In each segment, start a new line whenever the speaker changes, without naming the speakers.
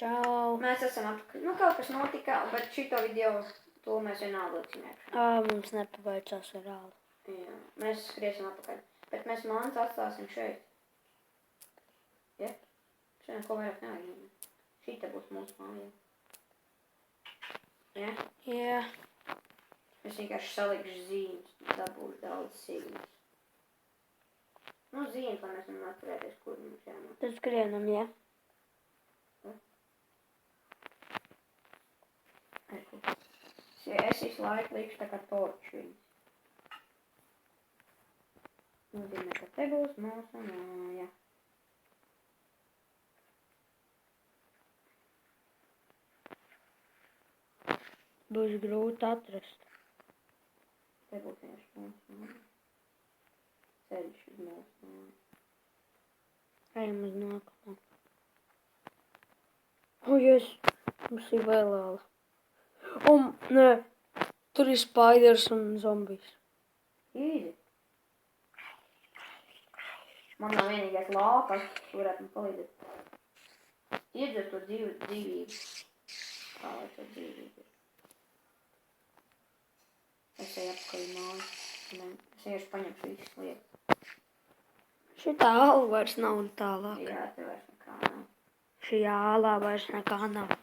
Čau.
Mēs esam atpakaļ. Nu, kaut kas notika, bet šito video, to mēs vienalga atcinēsim.
Mums nepaveicās reāli.
Jā, mēs skriesim atpakaļ. Bet mēs mājas atstāsim šeit. Ja? Šeit neko vairāk nevajag. Šita būs mūsu māja. Ja?
Jā.
Es vienkārši salikšu zīmes, dabūšu daudz zīmes. Nu, zīmes, lai mēs varam atcerēties, kur mums jānāk.
Tad skrienam, jā?
Es visu laiku likšu tā kā torču viņus. Nozīmē, ka te būs mūsu māja.
Būs grūti atrast.
Te būs vienkārši mūsu māja. Ceļš uz mūsu māju.
Ejam uz nākamo. O, jes, mums ir vēl āla. Nē, tur ir spaiders un zombijs.
Īzi. Man nav vienīgais lāpas, varētu man palīdzēt. Iedzer to dzīvību. Kā lai to dzīvību? Es eju apakaļ māju. Es vienkārši paņemšu visas lietas.
Šitā āla vairs nav un tālāk.
Jā, te vairs nekā nav.
Šī ālā vairs nekā nav.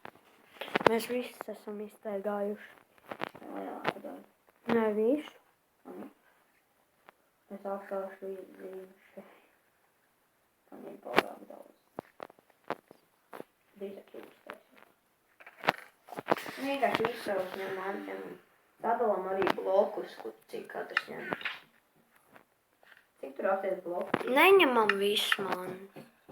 Mēs visi esam iztaigājuši.
Lielāka daļa.
Nē, visu.
Es atstāšu zīmes šeit. Paņem pārāk daudz. Drīzāk jūtas. Vienkārši izsauc ņem mārķiem. Sadalām arī blokus, cik katrs ņem. Cik tur apties blokus?
Neņemam visu, man.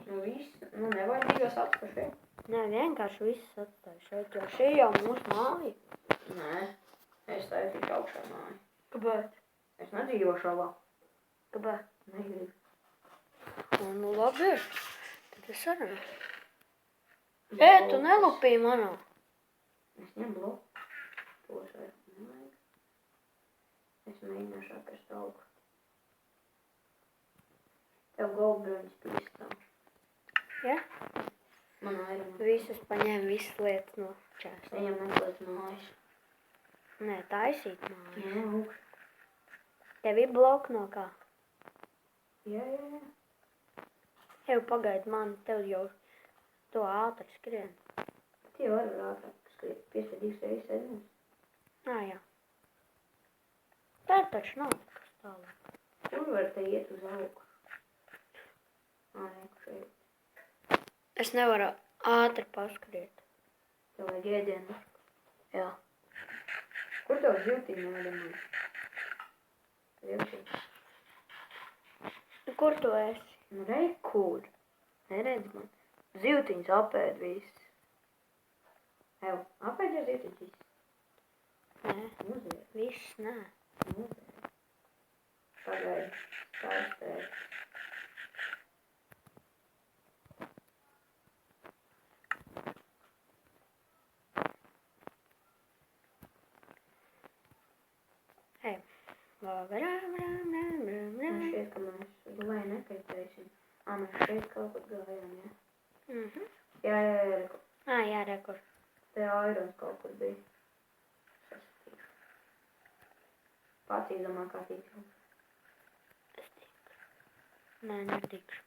Nu viss. Nu nevajadzīgos atstāšu šeit.
Nē, vienkārši viss atstāju šeit, jo šī jau mūsu māja.
Nē. Es taisīšu augšā māju.
Kāpēc?
Es nedzīvošu alā.
Kāpēc?
Negribu.
Nu labi, tad es arī. Tu nelupīji manā.
Es ņem bloku. Tos vairs nevajag. Es mēģināšu atrast augstu. Tev goldbruņas pīstam.
Ja?
Man vairāk.
Visus paņēma, visas lietas no čēsla.
Ejam meklēt mājas.
Nē, taisīt māju.
Jā, augstu.
Tev ir bloki no kā?
Jā.
Jau pagaid man, tev jau to ātri skrien.
Tie var ātrāk skriet. Piespēdīgs reizes aizmēs.
Jā. Tā taču nav nekas tālāk.
Kur var te iet uz augstu? Nē, šeit.
Es nevaru ātri paskriet.
Tev vajag ēdienu.
Jā.
Kur tev zivtīņi nevedamā? Zivtīņi.
Kur tu esi?
Nu, kur? Neredz man. Zivtiņas apēd viss. Ev, apēd jau zivtiņas viss.
Nē,
Muzēja.
viss nē.
Muzēja. Pagaid. Tā es teicu. Man šķiet, ka mēs gulēju nekaitēsim. Mēs šeit kaut kur gājām, jā? Jā, rekur.
Jā, rekur.
Te airons kaut kur bija. Saskatīšu. Pats izdomā, kā tīkšu.
Es tikšu. Nē, netikšu.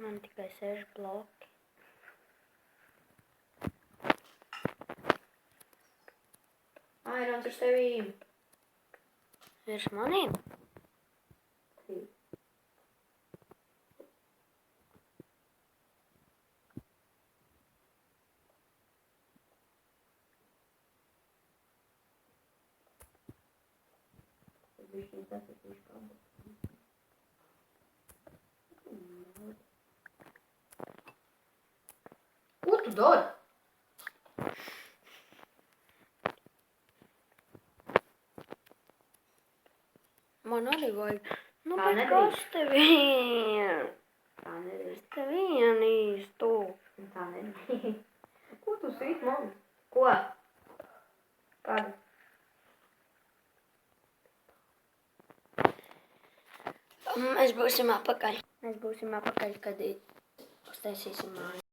Man tikai 6 bloki.
Airons ar tevīm.
Virs maniem?
Bišķiņ sasatīšu kādu. Ko tu dari?
Man arī vajag. Nu,
Tā
bet
nedrīkst.
kas tev ir?
Tā nedrīkst.
Tev vienīs tu.
Tā nedrīkst. Ko tu sīt man? Ko? Kad?
Mēs būsim apakaļ. Mēs būsim apakaļ, kad taisīsim māju.